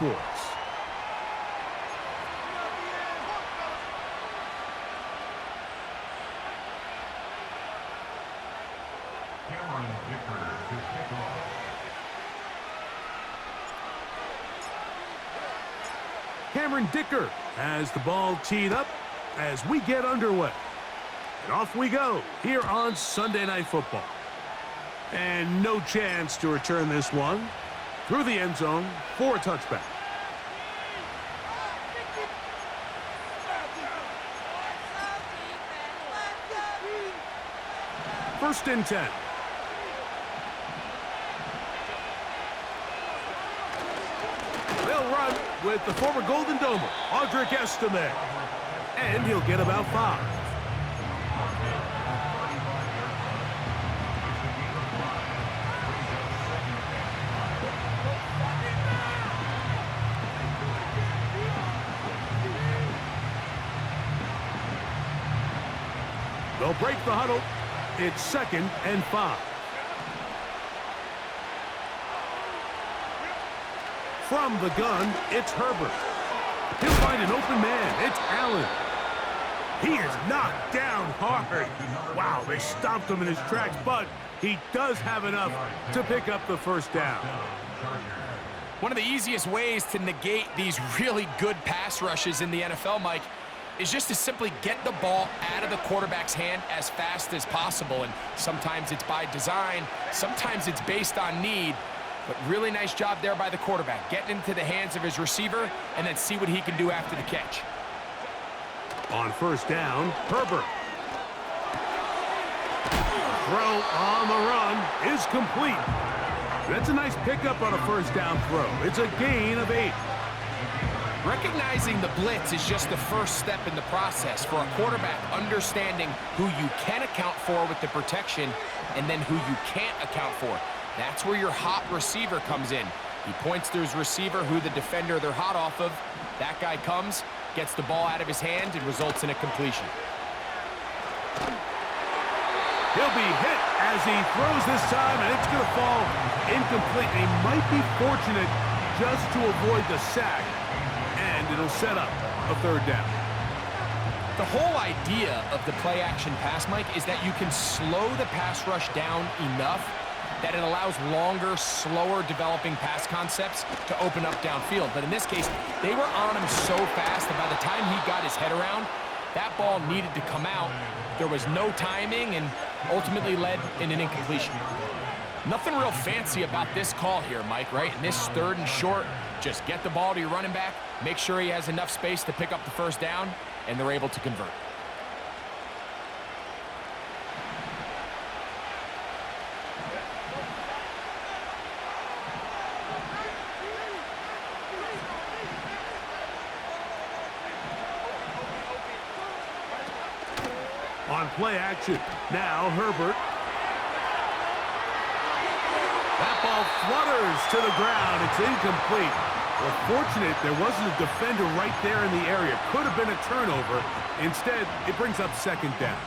Redcoats. Cameron Dicker has the ball teed up as we get underway. And off we go here on Sunday Night Football. And no chance to return this one through the end zone for a touchback. First and 10. They'll run with the former Golden Domer, Audric Estime. And he'll get about 5. They'll break the huddle. It's 2nd and 5. From the gun, it's Herbert. He'll find an open man. It's Allen. He is knocked down hard. Wow, they stopped him in his tracks, but he does have enough to pick up the first down. One of the easiest ways to negate these really good pass rushes in the NFL, Mike, is just to simply get the ball out of the quarterback's hand as fast as possible. And sometimes it's by design, sometimes it's based on need. But really nice job there by the quarterback, getting into the hands of his receiver and then see what he can do after the catch. On first down, Herbert. Throw on the run is complete. That's a nice pickup on a first down throw. It's a gain of 8. Recognizing the blitz is just the first step in the process for a quarterback, understanding who you can account for with the protection and then who you can't account for. That's where your hot receiver comes in. He points to his receiver, who the defender they're hot off of. That guy comes, gets the ball out of his hand, and results in a completion. He'll be hit as he throws this time, and it's going to fall incomplete. He might be fortunate just to avoid the sack, and it'll set up a 3rd down. The whole idea of the play-action pass, Mike, is that you can slow the pass rush down enough that it allows longer, slower developing pass concepts to open up downfield. But in this case, they were on him so fast that by the time he got his head around, that ball needed to come out. There was no timing and ultimately led in an incompletion. Nothing real fancy about this call here, Mike, right? In this 3rd and short, just get the ball to your running back, make sure he has enough space to pick up the first down, and they're able to convert. On play action, now Herbert. That ball flutters to the ground. It's incomplete. Well, fortunate there wasn't a defender right there in the area. Could have been a turnover. Instead, it brings up 2nd down.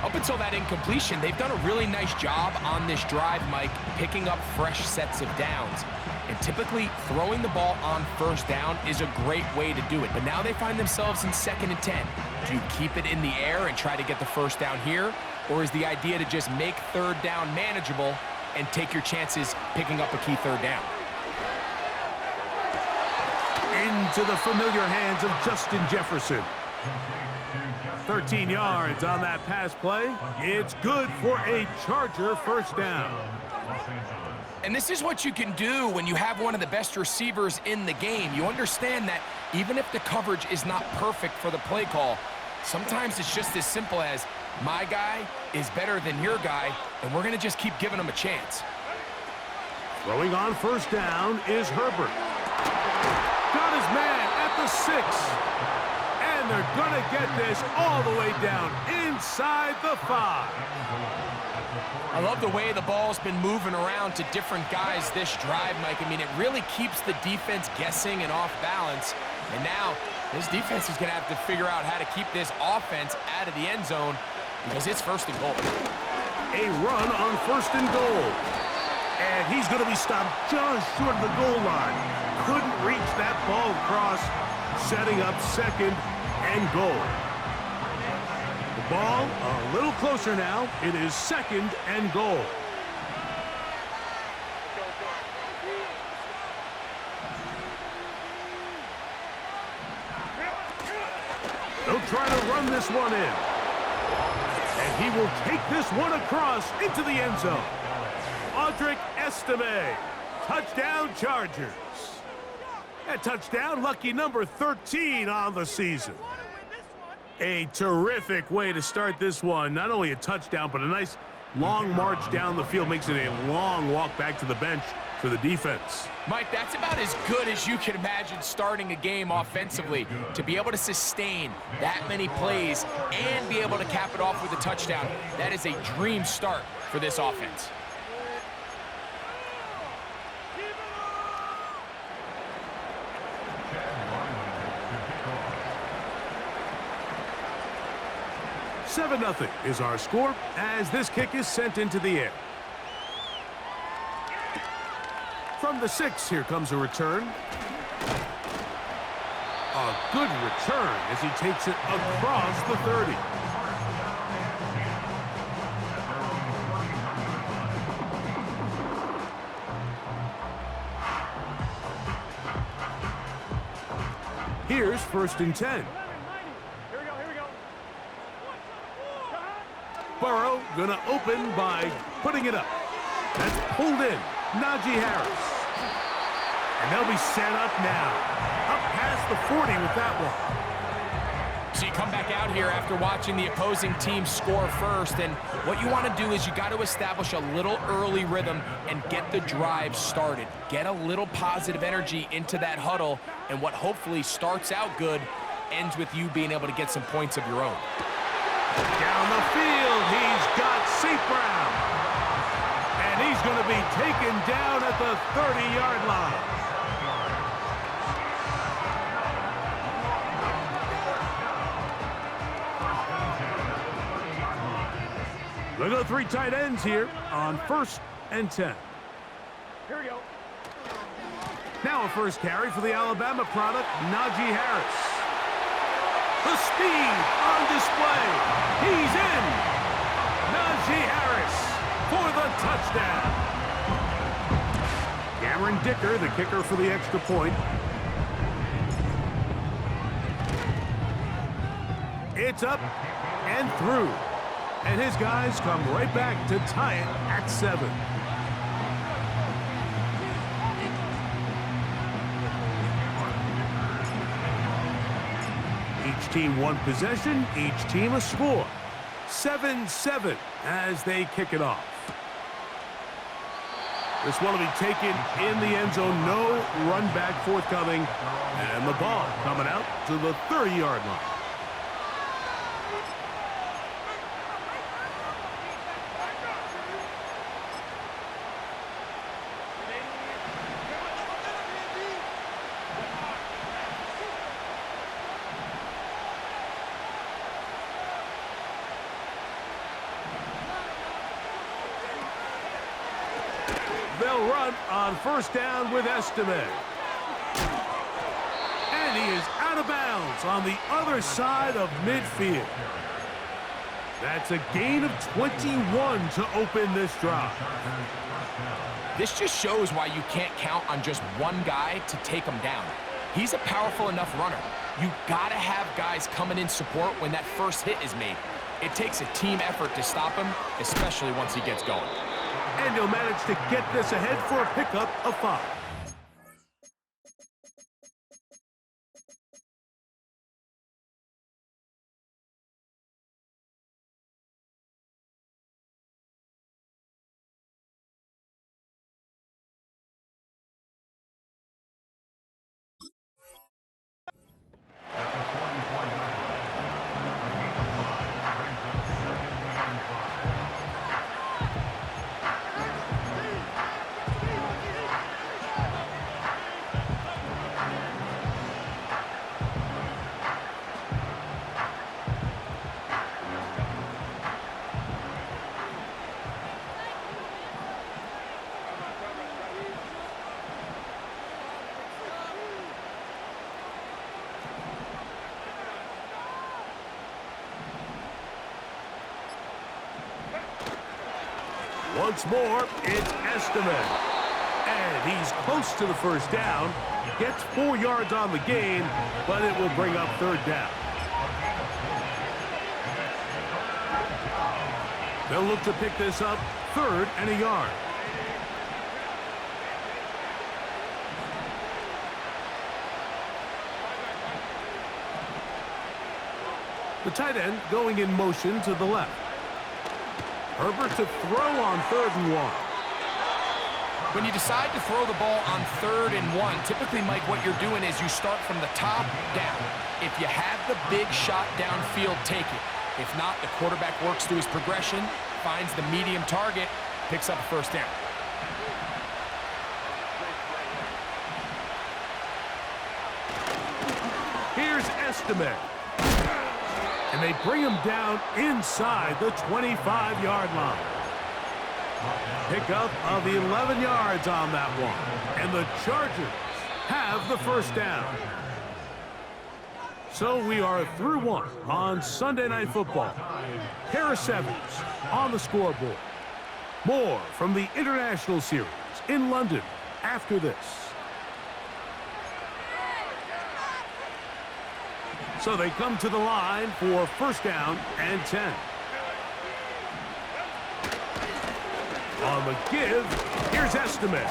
Up until that incompletion, they've done a really nice job on this drive, Mike, picking up fresh sets of downs. And typically, throwing the ball on first down is a great way to do it. But now they find themselves in 2nd and 10. Do you keep it in the air and try to get the first down here? Or is the idea to just make 3rd down manageable and take your chances picking up a key 3rd down? Into the familiar hands of Justin Jefferson. 13 yards on that pass play. It's good for a Charger first down. And this is what you can do when you have one of the best receivers in the game. You understand that even if the coverage is not perfect for the play call, sometimes it's just as simple as my guy is better than your guy, and we're going to just keep giving him a chance. Throwing on first down is Herbert. Got his man at the 6. And they're going to get this all the way down inside the 5. I love the way the ball's been moving around to different guys this drive, Mike. I mean, it really keeps the defense guessing and off balance. And now this defense is going to have to figure out how to keep this offense out of the end zone because it's 1st and goal. A run on 1st and goal. And he's going to be stopped just short of the goal line. Couldn't reach that ball across, setting up second and goal. The ball a little closer now. It is second and goal. They'll try to run this one in. And he will take this one across into the end zone. Audric Estime, touchdown Chargers. A touchdown, lucky number 13 on the season. A terrific way to start this one. Not only a touchdown, but a nice long march down the field. Makes it a long walk back to the bench for the defense. Mike, that's about as good as you can imagine starting a game offensively. To be able to sustain that many plays and be able to cap it off with a touchdown, that is a dream start for this offense. Seven 0 is our score as this kick is sent into the air. From the 6, here comes a return. A good return as he takes it across the 30. Here's 1st and 10. Burrow gonna open by putting it up. That's pulled in. Najee Harris. And they'll be set up now. Up past the 40 with that one. So you come back out here after watching the opposing team score first, and what you want to do is you got to establish a little early rhythm and get the drive started. Get a little positive energy into that huddle, and what hopefully starts out good ends with you being able to get some points of your own. Down the field, he's got St. Brown. And he's going to be taken down at the 30-yard line. Look at the 3 tight ends here on 1st and 10. Here we go. Now a first carry for the Alabama product, Najee Harris. The speed on display. He's in. Najee Harris for the touchdown. Cameron Dicker, the kicker for the extra point. It's up and through. And his guys come right back to tie it at 7. Each team one possession, each team a score. 7-7 as they kick it off. This one will be taken in the end zone. No run back forthcoming. And the ball coming out to the 30-yard line. They'll run on first down with Estime. And he is out of bounds on the other side of midfield. That's a gain of 21 to open this drive. This just shows why you can't count on just one guy to take him down. He's a powerful enough runner. You gotta have guys coming in support when that first hit is made. It takes a team effort to stop him, especially once he gets going. And he'll manage to get this ahead for a pickup of 5. Once more, it's Esteban. And he's close to the first down. Gets 4 yards on the gain, but it will bring up third down. They'll look to pick this up, 3rd and a yard. The tight end going in motion to the left. Herbert to throw on 3rd and 1. When you decide to throw the ball on 3rd and 1, typically, Mike, what you're doing is you start from the top down. If you have the big shot downfield, take it. If not, the quarterback works through his progression, finds the medium target, picks up a first down. Here's Esteban. And they bring him down inside the 25-yard line. Pickup of 11 yards on that one. And the Chargers have the first down. So we are through 1 on Sunday Night Football. Harris Evans on the scoreboard. More from the International Series in London after this. So they come to the line for first down and 10. On the give, here's Esteban.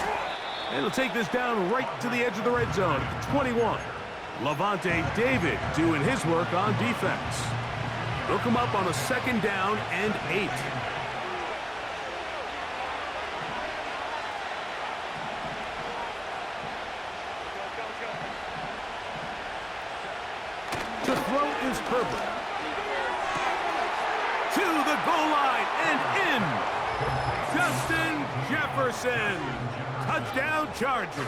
And he'll take this down right to the edge of the red zone, 21. Levante David doing his work on defense. They'll come up on a 2nd down and 8. To throw is Herbert. To the goal line and in. Justin Jefferson. Touchdown Chargers.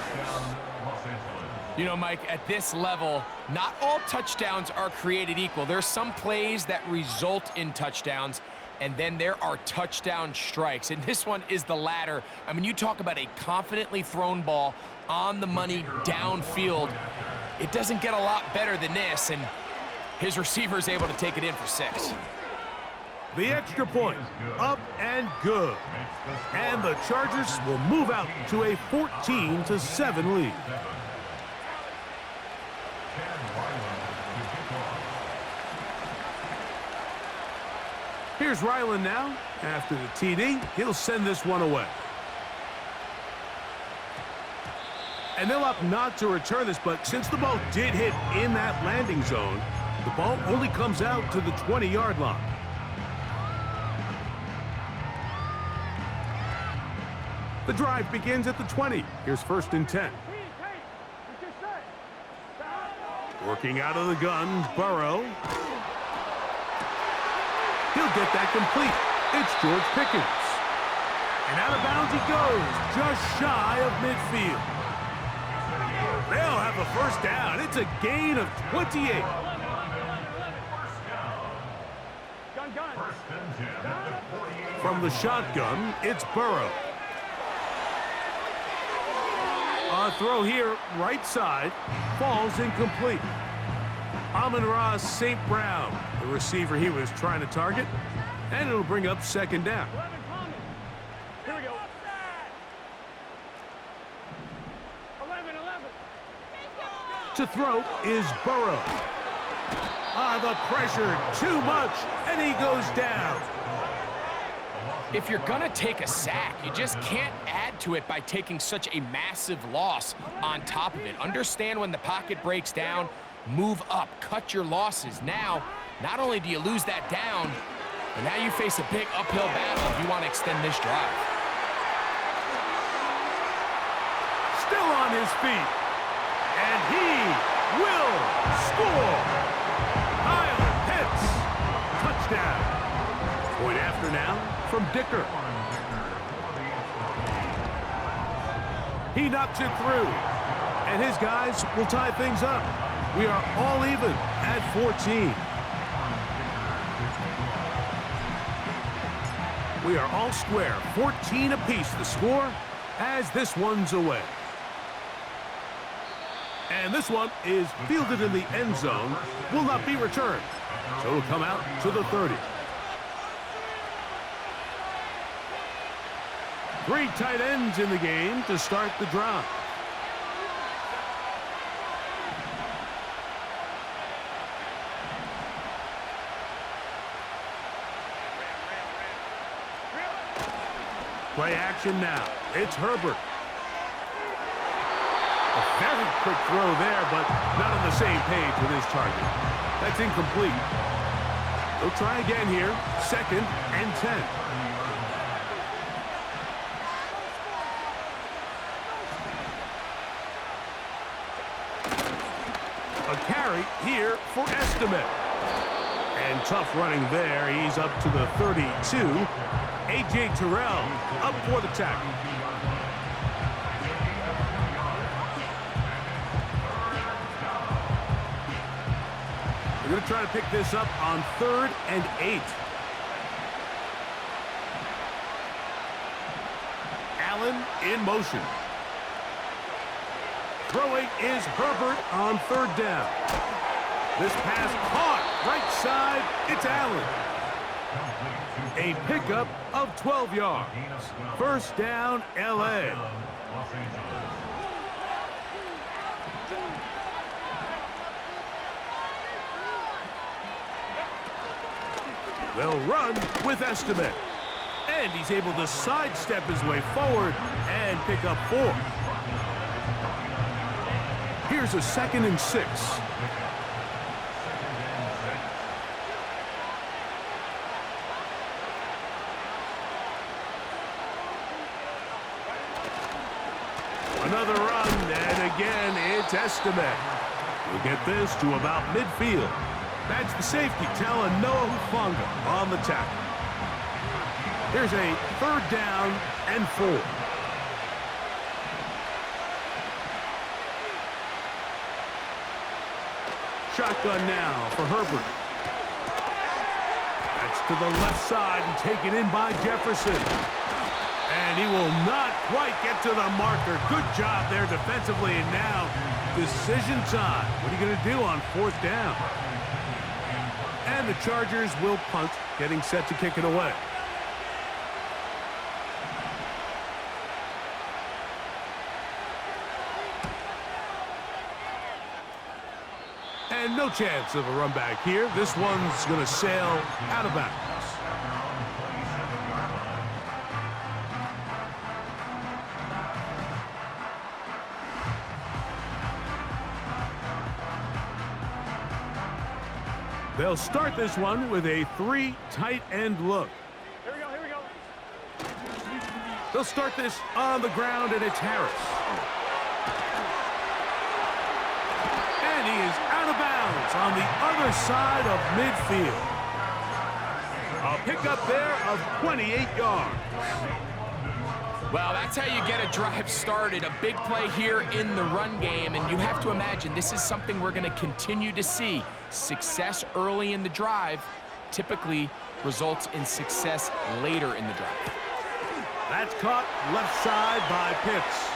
You know, Mike, at this level, not all touchdowns are created equal. There's some plays that result in touchdowns, and then there are touchdown strikes. And this one is the latter. I mean, you talk about a confidently thrown ball on the money downfield. It doesn't get a lot better than this, and his receiver is able to take it in for 6. The extra point, up and good. And the Chargers will move out to a 14-7 lead. Here's Ryland now. After the TD, he'll send this one away. And they'll opt not to return this, but since the ball did hit in that landing zone, the ball only comes out to the 20-yard line. The drive begins at the 20. Here's 1st and 10. Working out of the gun, Burrow. He'll get that complete. It's George Pickens. And out of bounds he goes, just shy of midfield. They'll have a first down. It's a gain of 28. From the shotgun, it's Burrow. A throw here, right side, falls incomplete. Amon-Ra St. Brown, the receiver he was trying to target, and it'll bring up 2nd down. Here we go. 11. To throw is Burrow. The pressure, too much, and he goes down. If you're going to take a sack, you just can't add to it by taking such a massive loss on top of it. Understand when the pocket breaks down, move up, cut your losses. Now, not only do you lose that down, but now you face a big uphill battle if you want to extend this drive. Still on his feet, and he will score. Kyle Pitts, touchdown. Point after now from Dicker. He knocks it through, and his guys will tie things up. We are all even at 14. We are all square, 14 apiece the score as this one's away. And this one is fielded in the end zone, will not be returned. So it'll come out to the 30. Three tight ends in the game to start the drive. Play action now. It's Herbert. A very quick throw there, but not on the same page with his target. That's incomplete. They'll try again here. 2nd and 10. A carry here for Estimate. And tough running there. He's up to the 32. A.J. Terrell up for the tackle. They're going to try to pick this up on 3rd and 8. Allen in motion. Throwing is Herbert on 3rd down. This pass caught right side. It's Allen. A pickup of 12 yards. 1st down, L.A. They'll run with Estimate. And he's able to sidestep his way forward and pick up 4. Here's a 2nd and 6. Another run, and again, it's Estimate. We'll get this to about midfield. That's the safety, telling Noah Hufanga on the tackle. Here's a 3rd down and 4. Shotgun now for Herbert. That's to the left side and taken in by Jefferson. And he will not quite get to the marker. Good job there defensively, and now decision time. What are you going to do on 4th down? And the Chargers will punt, getting set to kick it away. And no chance of a run back here. This one's going to sail out of bounds. They'll start this one with a 3 tight end look. Here we go, here we go. They'll start this on the ground, and it's Harris. And he is out of bounds on the other side of midfield. A pickup there of 28 yards. Well, that's how you get a drive started. A big play here in the run game, and you have to imagine this is something we're going to continue to see. Success early in the drive typically results in success later in the drive. That's caught left side by Pitts.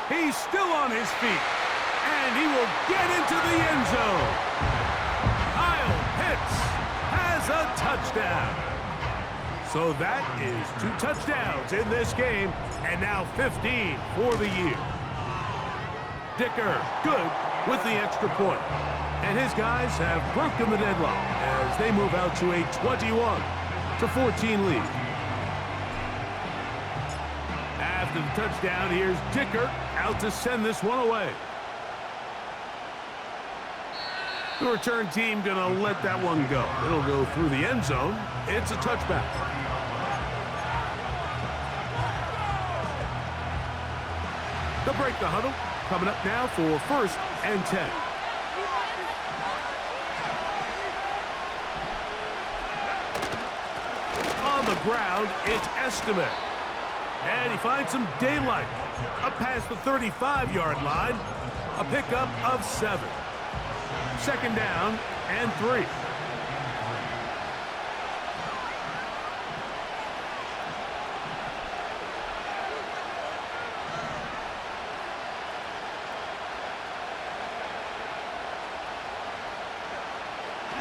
He's still on his feet, and he will get into the end zone. Kyle Pitts has a touchdown. So that is 2 touchdowns in this game, and now 15 for the year. Dicker good with the extra point. And his guys have broken the deadlock as they move out to a 21-14 lead. After the touchdown, here's Dicker out to send this one away. The return team gonna let that one go. It'll go through the end zone. It's a touchback. They'll break the huddle. Coming up now for 1st and 10. On the ground, it's Estimate. And he finds some daylight. Up past the 35-yard line. A pickup of 7. 2nd down and 3.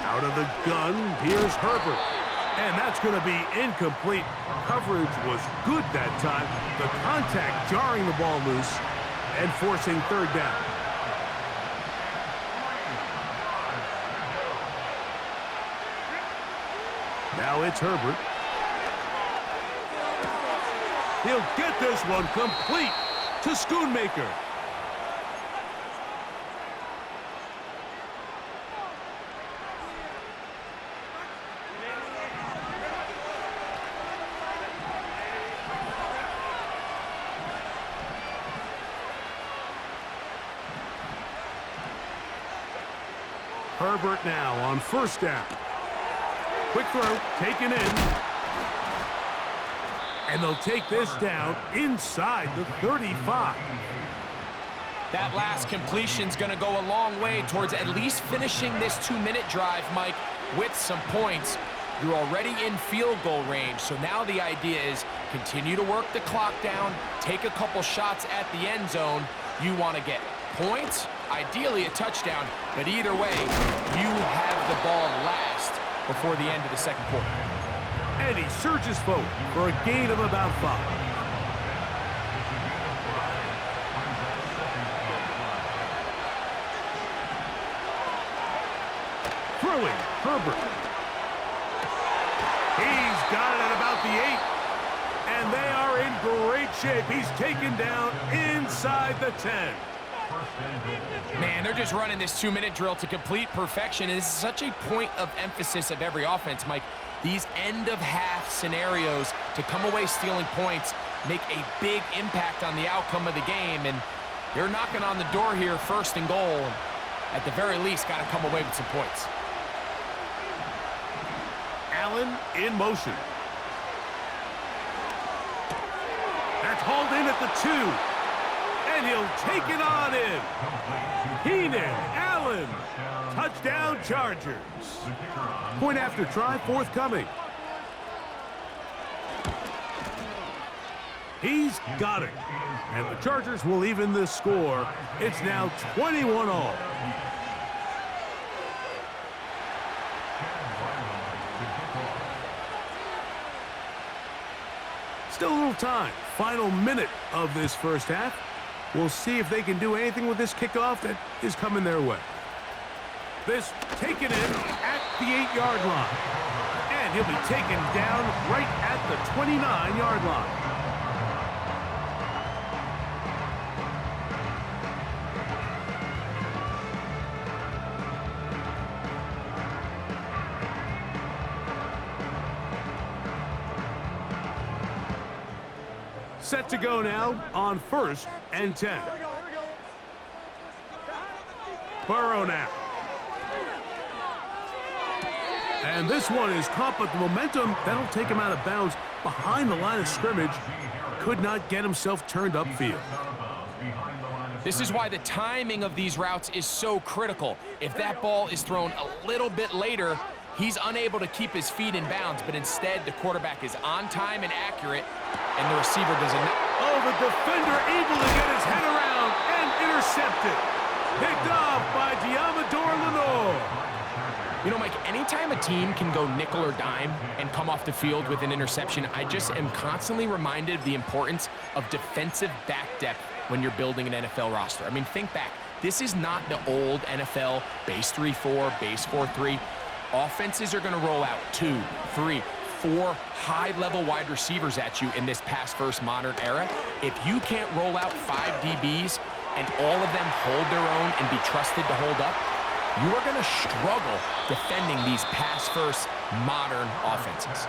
Out of the gun, here's Herbert. And that's going to be incomplete. Coverage was good that time. The contact jarring the ball loose and forcing third down. Now it's Herbert. He'll get this one complete to Schoonmaker. Herbert now on first down. Quick throw, taken in. And they'll take this down inside the 35. That last completion's going to go a long way towards at least finishing this 2-minute drive, Mike, with some points. You're already in field goal range, so now the idea is continue to work the clock down, take a couple shots at the end zone. You want to get points, ideally a touchdown, but either way, you have the ball last before the end of the second quarter. And he surges forward for a gain of about 5. Throwing, Herbert. He's got it at about the 8. And they are in great shape. He's taken down inside the 10. Man, they're just running this 2-minute drill to complete perfection. And this is such a point of emphasis of every offense, Mike. These end-of-half scenarios to come away stealing points make a big impact on the outcome of the game. And they're knocking on the door here, first and goal. At the very least, got to come away with some points. Allen in motion. That's hauled in at the 2. And he'll take it on in. Keenan Allen. Touchdown Chargers. Point after try forthcoming. He's got it. And the Chargers will even the score. It's now 21-all. Still a little time. Final minute of this first half. We'll see if they can do anything with this kickoff that is coming their way. This taken in at the 8-yard line. And he'll be taken down right at the 29-yard line. Set to go now on first and 10. Burrow now. And this one is caught, but the momentum, that'll take him out of bounds behind the line of scrimmage. Could not get himself turned upfield. This is why the timing of these routes is so critical. If that ball is thrown a little bit later, he's unable to keep his feet in bounds, but instead the quarterback is on time and accurate, and the receiver does not. Oh, the defender able to get his head around and intercepted. Picked off by Diamador Lenore. You know, Mike, anytime a team can go nickel or dime and come off the field with an interception, I just am constantly reminded of the importance of defensive back depth when you're building an NFL roster. I mean, think back. This is not the old NFL base 3-4, base 4-3. Offenses are going to roll out 2, 3, 4 high-level wide receivers at you in this pass-first modern era. If you can't roll out 5 DBs and all of them hold their own and be trusted to hold up, you are going to struggle defending these pass-first modern offenses.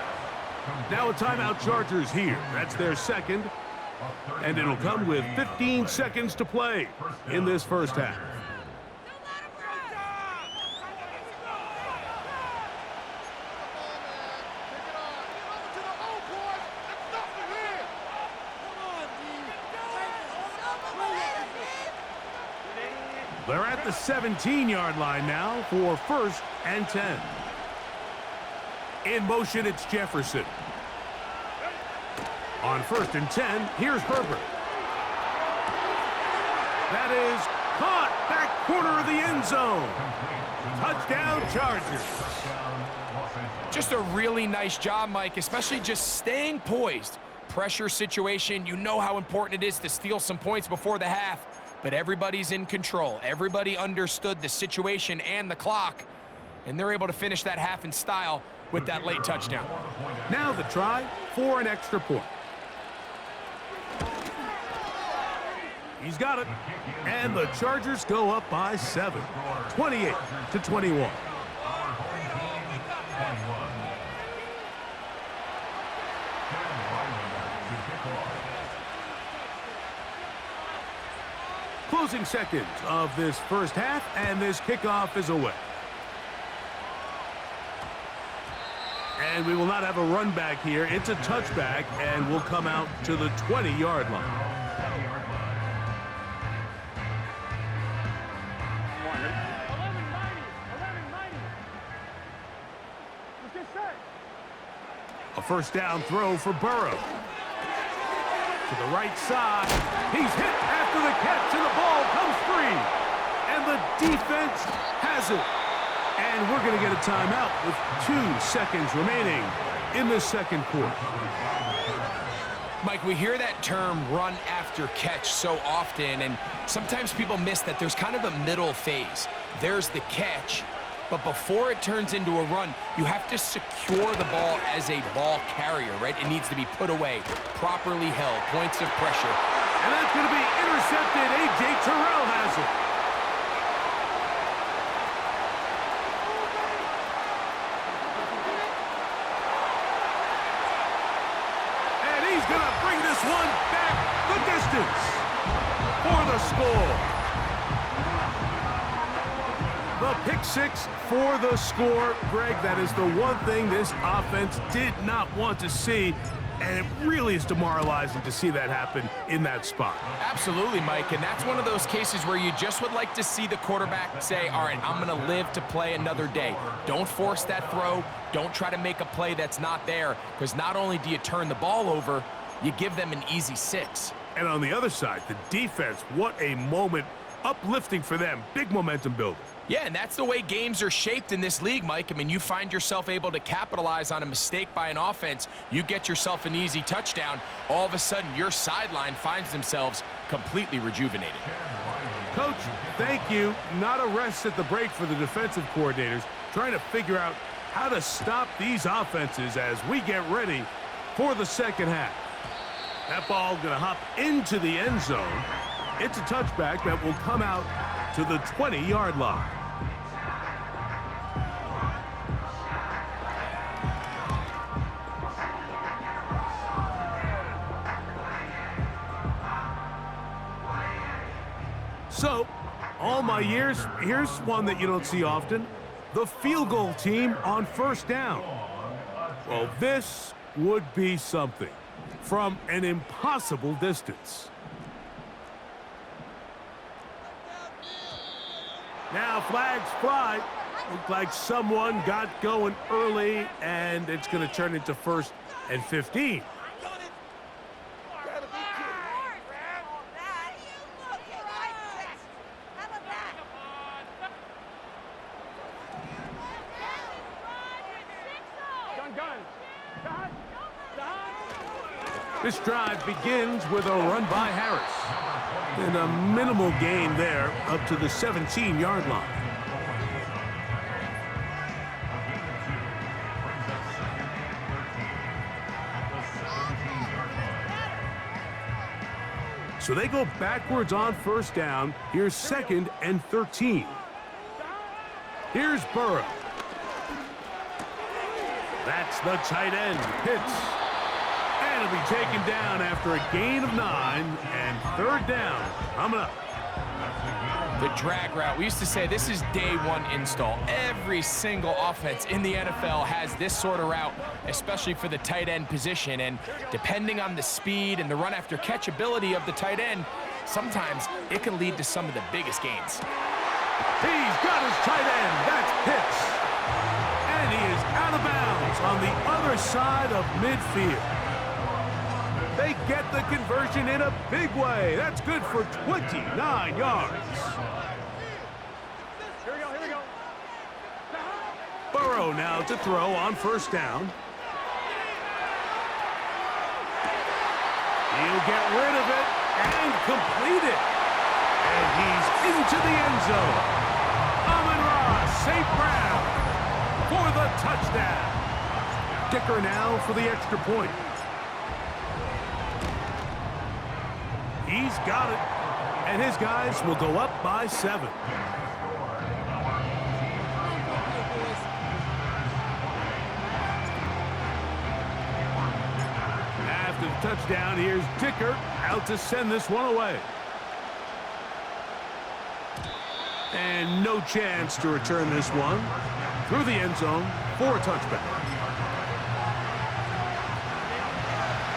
Now a timeout Chargers here. That's their second. And it'll come with 15 seconds to play in this first half. They're at the 17-yard line now for first and 10. In motion, it's Jefferson. On first and 10, here's Herbert. That is caught back corner of the end zone. Touchdown, Chargers. Just a really nice job, Mike, especially just staying poised. Pressure situation, you know how important it is to steal some points before the half, but everybody's in control. Everybody understood the situation and the clock, and they're able to finish that half in style with that late touchdown. Now the try for an extra point. He's got it. And the Chargers go up by 7, 28-21. Closing seconds of this first half, and this kickoff is away. And we will not have a run back here. It's a touchback, and we'll come out to the 20-yard line. A first down throw for Burrow. To the right side. He's hit after the catch, and the ball comes free. And the defense has it. And we're going to get a timeout with 2 seconds remaining in the second quarter. Mike, we hear that term run after catch so often, and sometimes people miss that there's kind of a middle phase. There's the catch, but before it turns into a run, you have to secure the ball as a ball carrier, right? It needs to be put away, properly held, points of pressure. And that's going to be intercepted. A.J. Terrell has it. And he's going to bring this one back the distance for the score. The pick six for the score. Greg, that is the one thing this offense did not want to see, and it really is demoralizing to see that happen in that spot. Absolutely, Mike, and that's one of those cases where you just would like to see the quarterback say, all right, I'm going to live to play another day. Don't force that throw. Don't try to make a play that's not there, because not only do you turn the ball over, you give them an easy 6. And on the other side, the defense, what a moment, uplifting for them, big momentum builder. Yeah, and that's the way games are shaped in this league, Mike. I mean, you find yourself able to capitalize on a mistake by an offense, you get yourself an easy touchdown, all of a sudden your sideline finds themselves completely rejuvenated. Coach, thank you. Not a rest at the break for the defensive coordinators, trying to figure out how to stop these offenses as we get ready for the second half. That ball going to hop into the end zone. It's a touchback that will come out to the 20-yard line. So, all my years, here's one that you don't see often. The field goal team on first down. Well, this would be something from an impossible distance. Now flags fly. Looked like someone got going early, and it's going to turn into 1st and 15. This drive begins with a run by Harris. And a minimal gain there up to the 17-yard line. So they go backwards on first down. Here's 2nd and 13. Here's Burrow. That's the tight end, Pitts. And it'll be taken down after a gain of 9 and 3rd down. Coming up. The drag route. We used to say this is day one install. Every single offense in the NFL has this sort of route, especially for the tight end position. And depending on the speed and the run after catch ability of the tight end, sometimes it can lead to some of the biggest gains. He's got his tight end. That's Pitts. And he is out of bounds on the other side of midfield. They get the conversion in a big way. That's good for 29 yards. Here we go, here we go. now to throw on first down. He'll get rid of it and complete it. And he's into the end zone. Amon-Ra St. Brown for the touchdown. Kicker now for the extra point. He's got it. And his guys will go up by 7. After the touchdown, here's Dicker out to send this one away. And no chance to return this one through the end zone for a touchback.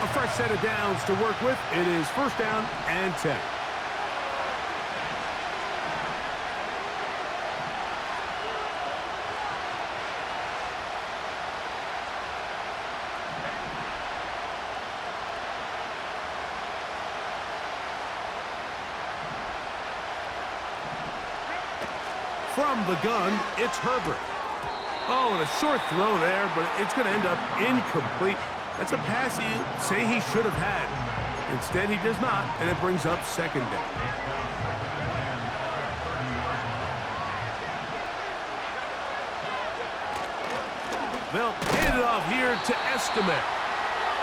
A fresh set of downs to work with. It is first down and 10. From the gun, it's Herbert. Oh, and a short throw there, but it's going to end up incomplete. That's a pass he'd say he should have had. Instead, he does not, and it brings up second down. They'll hand it off here to Estimate.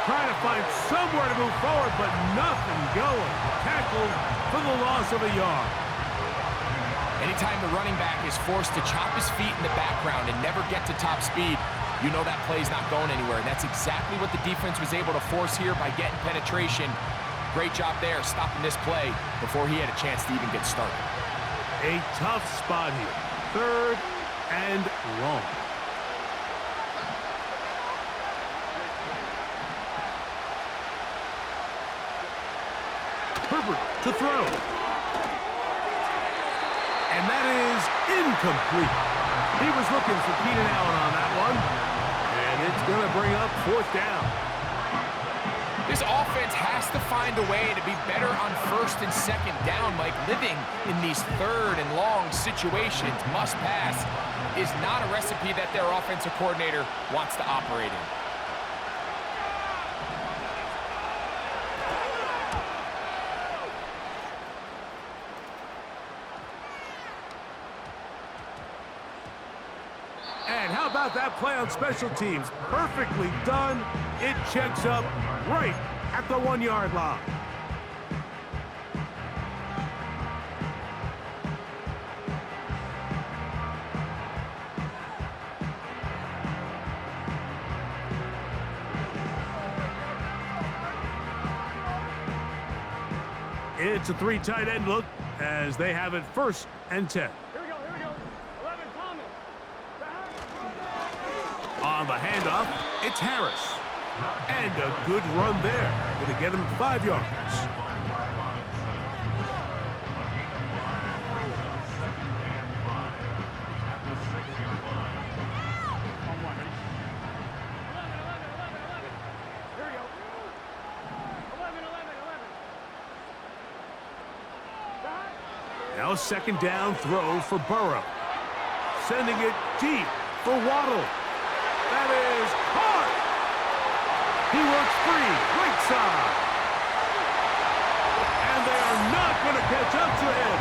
Trying to find somewhere to move forward, but nothing going. Tackled for the loss of a yard. Anytime the running back is forced to chop his feet in the background and never get to top speed, you know that play's not going anywhere. And that's exactly what the defense was able to force here by getting penetration. Great job there, stopping this play before he had a chance to even get started. A tough spot here. Third and long. Herbert to throw. And that is incomplete. He was looking for Keenan Allen on that one. And it's going to bring up fourth down. This offense has to find a way to be better on first and second down. Like living in these third and long situations, must pass, is not a recipe that their offensive coordinator wants to operate in. And how about that play on special teams? Perfectly done. It checks up right at the 1-yard line. It's a 3 tight end look as they have it first and 10. On the handoff, it's Harris. And a good run there. Going to get him 5 yards. Now a second down throw for Burrow. Sending it deep for Waddle. That is hard. He works free, right side. And they are not going to catch up to him.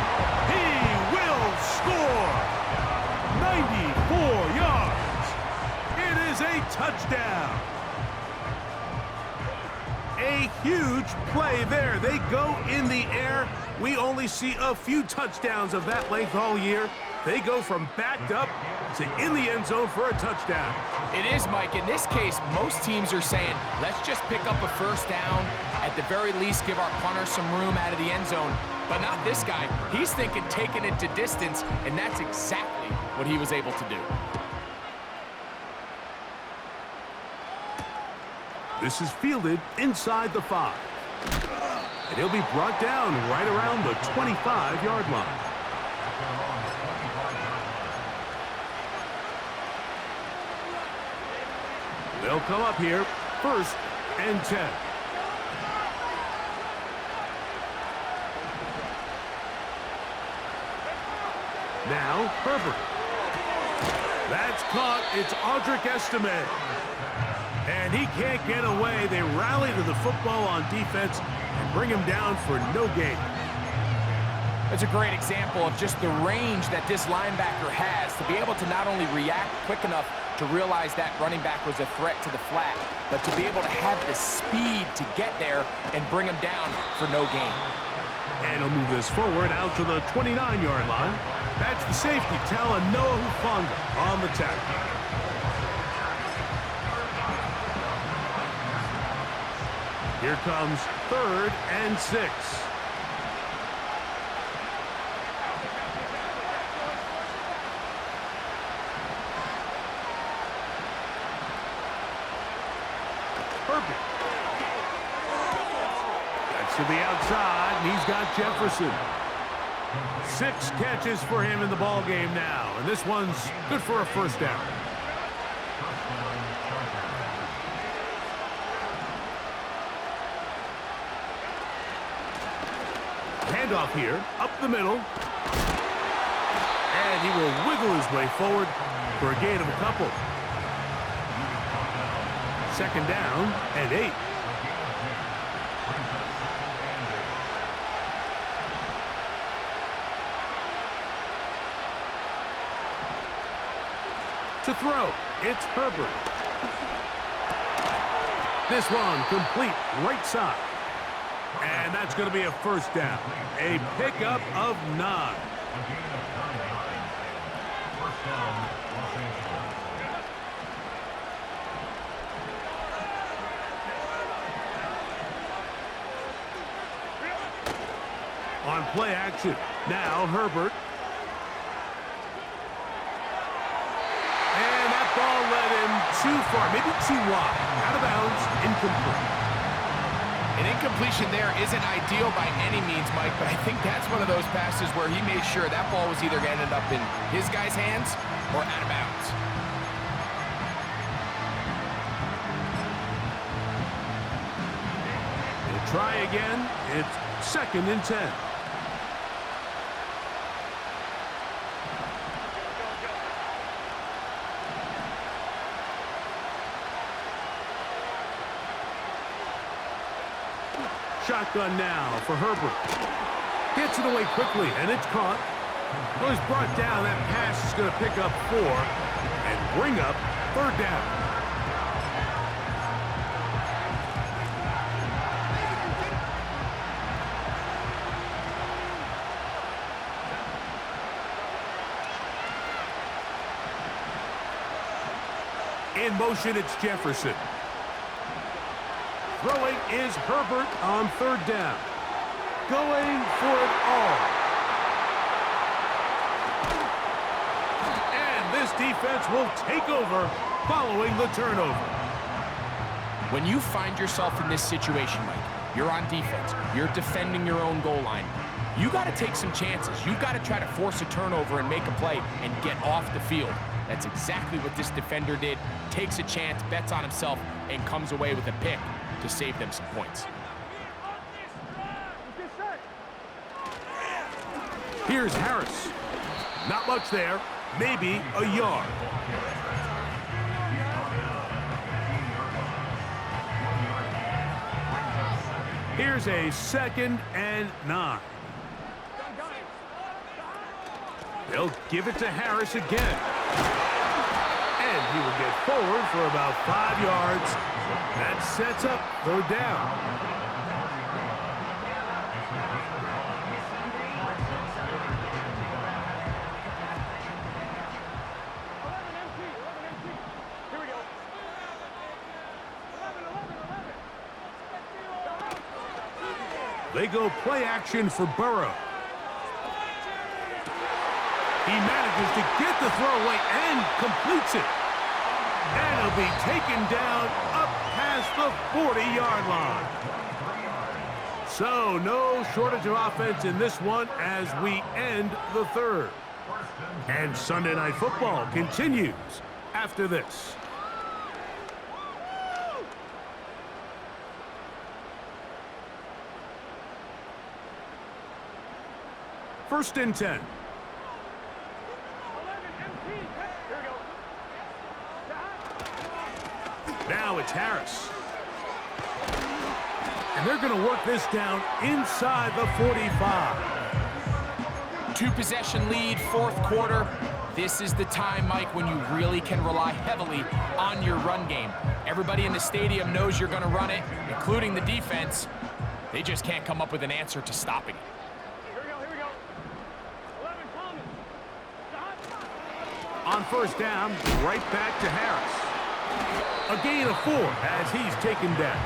He will score. 94 yards. It is a touchdown. A huge play there. They go in the air. We only see a few touchdowns of that length all year. They go from backed up to in the end zone for a touchdown. It is, Mike. In this case, most teams are saying, let's just pick up a first down. At the very least, give our punter some room out of the end zone. But not this guy. He's thinking taking it to distance, and that's exactly what he was able to do. This is fielded inside the 5. And he'll be brought down right around the 25-yard line. They'll come up here, first and 10. Now, Herbert. That's caught. It's Audric Estime. And he can't get away. They rally to the football on defense and bring him down for no gain. It's a great example of just the range that this linebacker has to be able to not only react quick enough to realize that running back was a threat to the flat, but to be able to have the speed to get there and bring him down for no gain. And he'll move this forward out to the 29-yard line. That's the safety, Talanoa Hufanga on the tackle. Here comes 3rd and 6. Herbert. That's to the outside, and he's got Jefferson. 6 catches for him in the ball game now, and this one's good for a first down. Handoff here, up the middle. And he will wiggle his way forward for a gain of a couple. 2nd down and 8. To throw, it's Herbert. This one complete right side. And that's going to be a first down. A pickup of 9. On play action, now Herbert. And that ball led him too far, maybe too wide. Out of bounds, incomplete. An incompletion there isn't ideal by any means, Mike, but I think that's one of those passes where he made sure that ball was either going to end up in his guy's hands or out of bounds. They'll try again. It's 2nd and 10. Shotgun now for Herbert. Gets it away quickly, and it's caught. Well, he's brought down. That pass is going to pick up 4 and bring up 3rd down. In motion, it's Jefferson. Throwing is Herbert on 3rd down. Going for it all. And this defense will take over following the turnover. When you find yourself in this situation, Mike, you're on defense, you're defending your own goal line, you got to take some chances. You've got to try to force a turnover and make a play and get off the field. That's exactly what this defender did. Takes a chance, bets on himself, and comes away with a pick to save them some points. Here's Harris. Not much there. Maybe a yard. Here's a 2nd and 9. They'll give it to Harris again. And he will get forward for about 5 yards. That sets up 3rd down. They go play action for Burrow. He manages to get the throw away and completes it. And he'll be taken down up past the 40-yard line. So no shortage of offense in this one as we end the 3rd. And Sunday Night Football continues after this. First and 10. Now it's Harris. And they're going to work this down inside the 45. Two-possession lead, fourth quarter. This is the time, Mike, when you really can rely heavily on your run game. Everybody in the stadium knows you're going to run it, including the defense. They just can't come up with an answer to stopping it. Here we go, here we go. 11 coming. On first down, right back to Harris. A gain of 4 as he's taken down.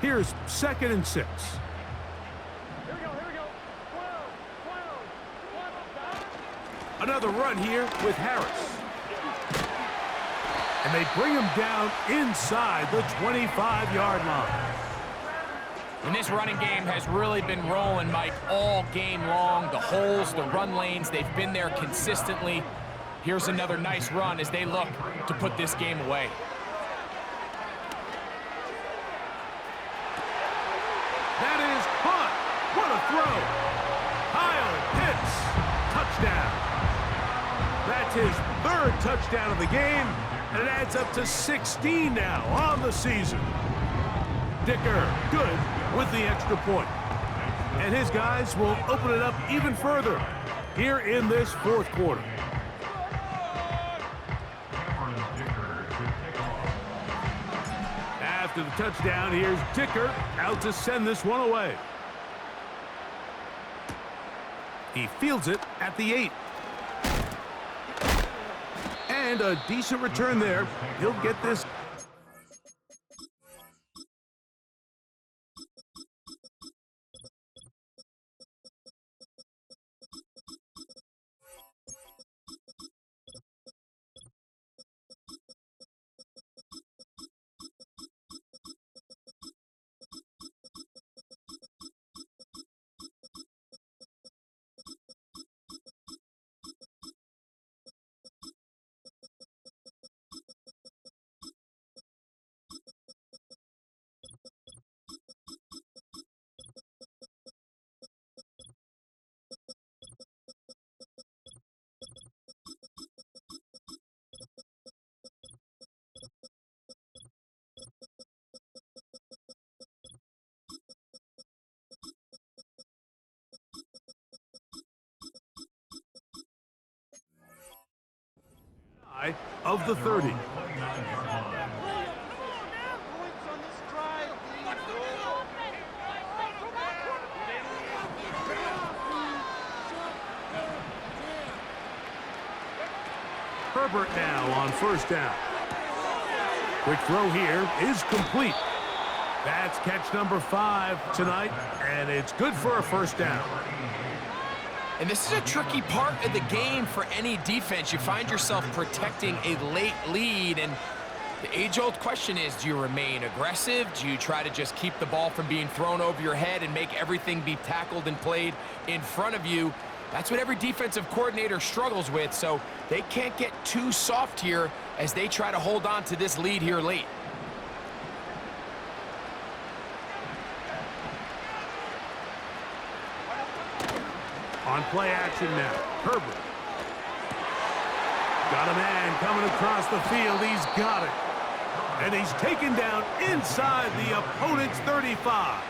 Here's 2nd and 6. Here we go, here we go. 12, 12, 1, Another run here with Harris. And they bring him down inside the 25-yard line. And this running game has really been rolling, Mike, all game long. The holes, the run lanes, they've been there consistently. Here's another nice run as they look to put this game away. That is caught. What a throw. Kyle Pitts. Touchdown. That's his 3rd touchdown of the game, and it adds up to 16 now on the season. Dicker, good with the extra point. And his guys will open it up even further here in this 4th quarter. After the touchdown, here's Dicker out to send this one away. He fields it at the 8. And a decent return there. He'll get this. Of the 30. Herbert now on first down. Quick throw here is complete. That's catch number 5 tonight, and it's good for a first down. And this is a tricky part of the game for any defense. You find yourself protecting a late lead, and the age-old question is, do you remain aggressive? Do you try to just keep the ball from being thrown over your head and make everything be tackled and played in front of you? That's what every defensive coordinator struggles with, so they can't get too soft here as they try to hold on to this lead here late. On play action now, Herbert. Got a man coming across the field. He's got it. And he's taken down inside the opponent's 35.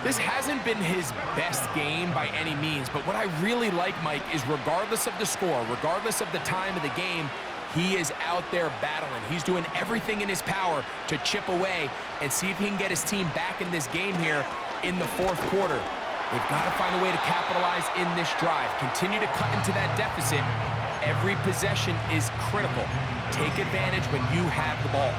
This hasn't been his best game by any means, but what I really like, Mike, is regardless of the score, regardless of the time of the game, he is out there battling. He's doing everything in his power to chip away and see if he can get his team back in this game here in the 4th quarter. They've got to find a way to capitalize in this drive. Continue to cut into that deficit. Every possession is critical. Take advantage when you have the ball.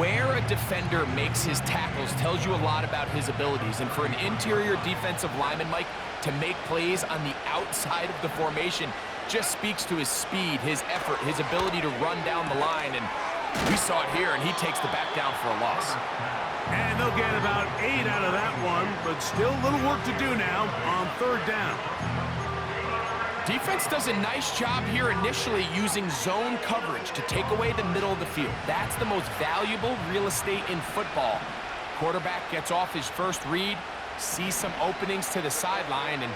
Where a defender makes his tackles tells you a lot about his abilities. And for an interior defensive lineman, Mike, to make plays on the outside of the formation just speaks to his speed, his effort, his ability to run down the line. And we saw it here, and he takes the back down for a loss. And they'll get about 8 out of that one, but still a little work to do now on 3rd down. Defense does a nice job here initially using zone coverage to take away the middle of the field. That's the most valuable real estate in football. Quarterback gets off his first read, sees some openings to the sideline, and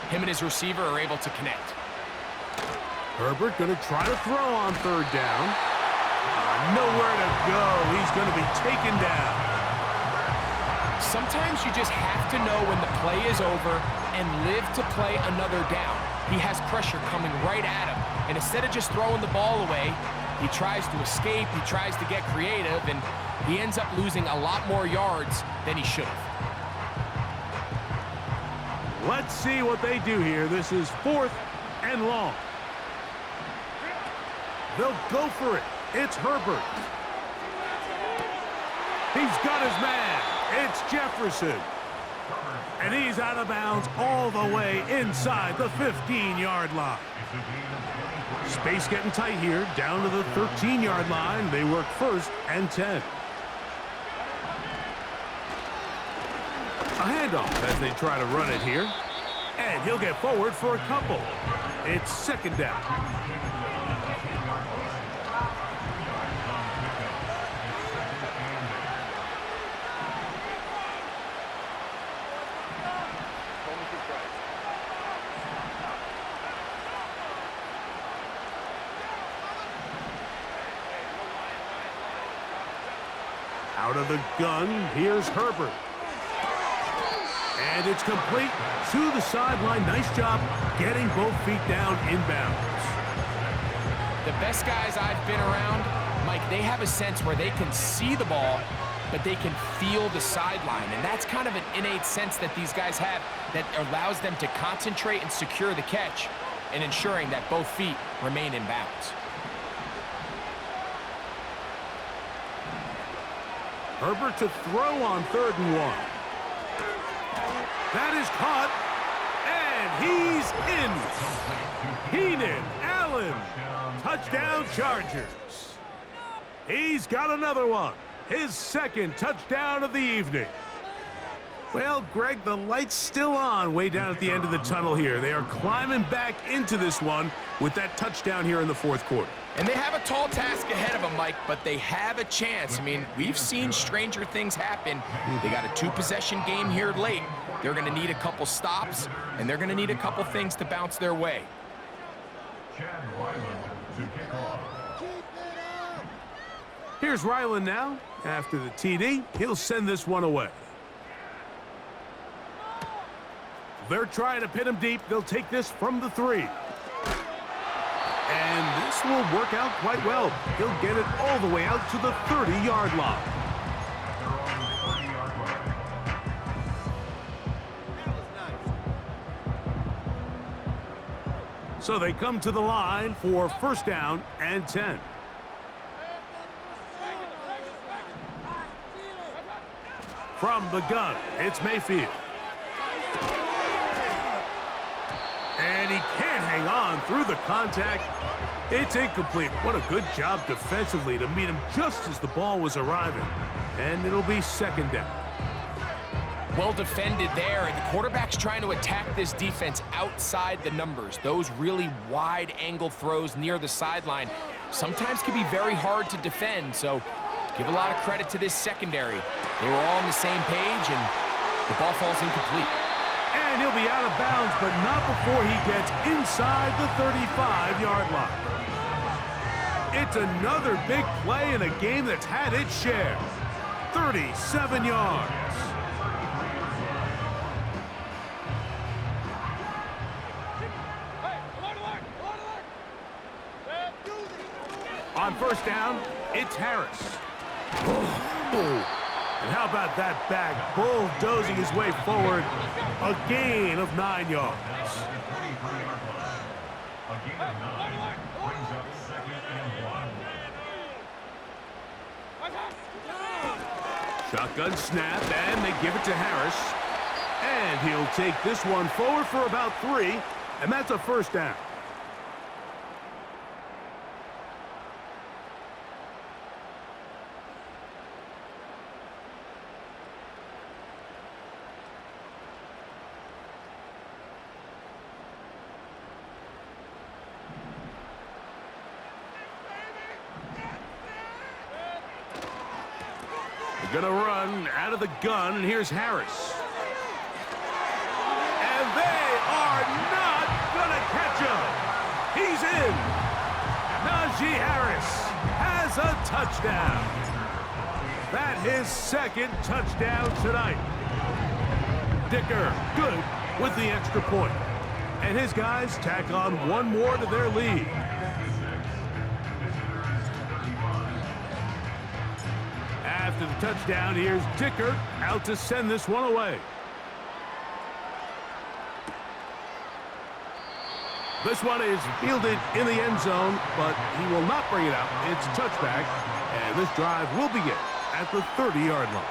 him and his receiver are able to connect. Herbert gonna try to throw on third down. Nowhere to go. He's gonna be taken down. Sometimes you just have to know when the play is over and live to play another down. He has pressure coming right at him, and instead of just throwing the ball away, he tries to escape, he tries to get creative, and he ends up losing a lot more yards than he should have. Let's see what they do here. This is 4th and long. They'll go for it. It's Herbert. He's got his man. It's Jefferson. And he's out of bounds all the way inside the 15-yard line. Space getting tight here, down to the 13-yard line. They work 1st and 10. A handoff as they try to run it here. And he'll get forward for a couple. It's 2nd down. Out of the gun, here's Herbert. And it's complete to the sideline. Nice job getting both feet down inbounds. The best guys I've been around, Mike, they have a sense where they can see the ball, but they can feel the sideline. And that's kind of an innate sense that these guys have that allows them to concentrate and secure the catch and ensuring that both feet remain in bounds. Herbert to throw on 3rd and 1. That is caught, and he's in. Keenan Allen, touchdown Chargers. He's got another one, his 2nd touchdown of the evening. Well, Greg, the light's still on way down at the end of the tunnel here. They are climbing back into this one with that touchdown here in the 4th quarter. And they have a tall task ahead of them, Mike, but they have a chance. I mean, we've seen stranger things happen. They got a 2-possession game here late. They're going to need a couple stops, and they're going to need a couple things to bounce their way. Here's Ryland now. After the TD, he'll send this one away. They're trying to pin him deep. They'll take this from the 3. And this will work out quite well. He'll get it all the way out to the 30-yard line. So they come to the line for 1st down and 10. From the gun, it's Mayfield. And he can't hang on through the contact. It's incomplete. What a good job defensively to meet him just as the ball was arriving. And it'll be 2nd down. Well defended there, and the quarterback's trying to attack this defense outside the numbers. Those really wide angle throws near the sideline sometimes can be very hard to defend, so give a lot of credit to this secondary. They were all on the same page, and the ball falls incomplete. And he'll be out of bounds, but not before he gets inside the 35-yard line. It's another big play in a game that's had its share. 37 yards. On 1st down, it's Harris. And how about that back bulldozing his way forward? A gain of 9 yards. Shotgun snap, and they give it to Harris. And he'll take this one forward for about 3, and that's a 1st down. Gonna run out of the gun, and here's Harris. And they are not gonna catch him. He's in. Najee Harris has a touchdown. That his second touchdown tonight. Dicker good with the extra point. And his guys tack on one more to their lead. After the touchdown, here's Dicker out to send this one away. This one is fielded in the end zone, but he will not bring it out. It's touchback, and this drive will begin at the 30-yard line.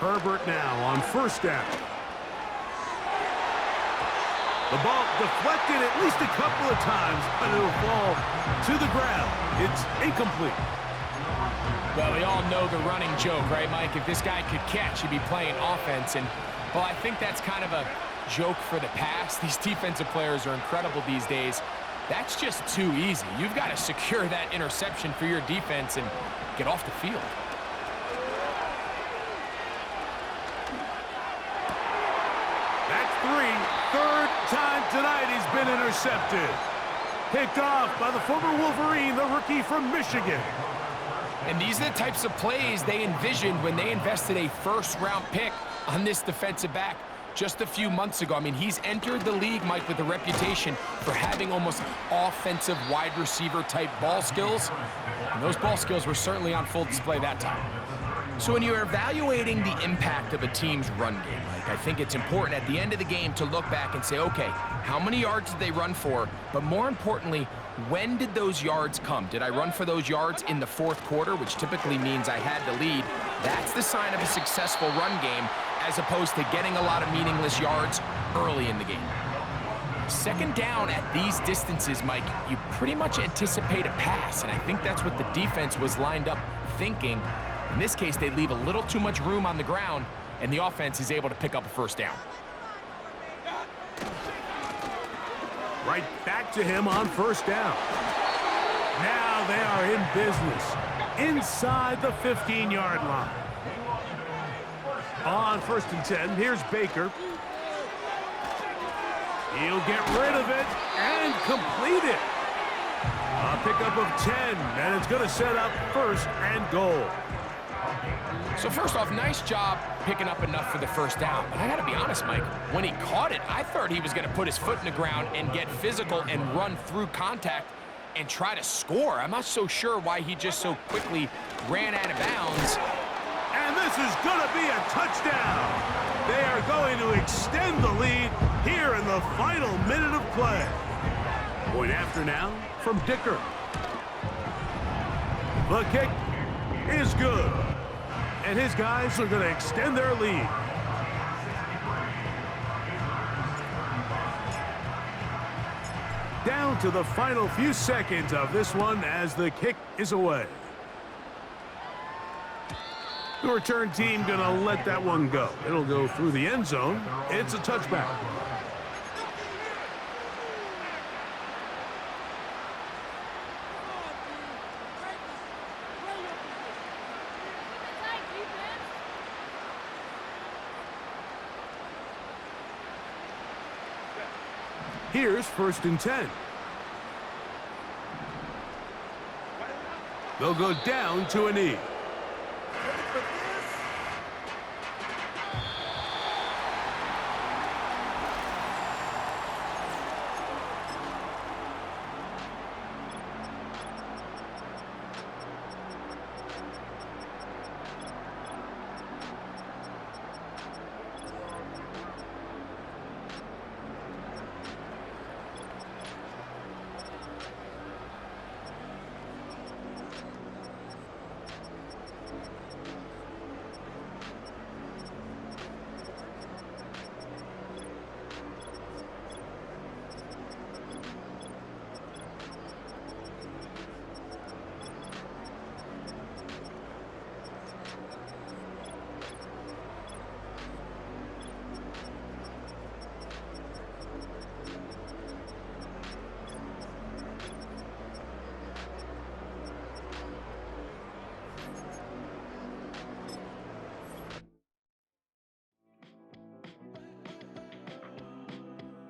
Herbert now on first down. The ball deflected at least a couple of times, but it'll fall to the ground. It's incomplete. Well, we all know the running joke, right, Mike? If this guy could catch, he'd be playing offense. And, well, I think that's kind of a joke for the pass. These defensive players are incredible these days. That's just too easy. You've got to secure that interception for your defense and get off the field. That's three. Third time tonight he's been intercepted. Picked off by the former Wolverine, the rookie from Michigan. And these are the types of plays they envisioned when they invested a first-round pick on this defensive back just a few months ago. I mean, he's entered the league, Mike, with a reputation for having almost offensive wide receiver-type ball skills. And those ball skills were certainly on full display that time. So when you're evaluating the impact of a team's run game, Mike, I think it's important at the end of the game to look back and say, okay, how many yards did they run for? But more importantly, when did those yards come? Did I run for those yards in the fourth quarter, which typically means I had the lead? That's the sign of a successful run game, as opposed to getting a lot of meaningless yards early in the game. Second down at these distances, Mike, you pretty much anticipate a pass, and I think that's what the defense was lined up thinking. In this case, they leave a little too much room on the ground, and the offense is able to pick up a first down. Right back to him on first down. Now they are in business inside the 15-yard line. On 1st and 10, here's Baker. He'll get rid of it and complete it. A pickup of 10, and it's going to set up 1st and goal. So first off, nice job picking up enough for the first down. But I got to be honest, Mike, when he caught it, I thought he was going to put his foot in the ground and get physical and run through contact and try to score. I'm not so sure why he just so quickly ran out of bounds. And this is going to be a touchdown. They are going to extend the lead here in the final minute of play. Point after now from Dicker. The kick is good. And his guys are going to extend their lead. Down to the final few seconds of this one as the kick is away. The return team going to let that one go. It'll go through the end zone. It's a touchback. Here's 1st and 10. They'll go down to a knee.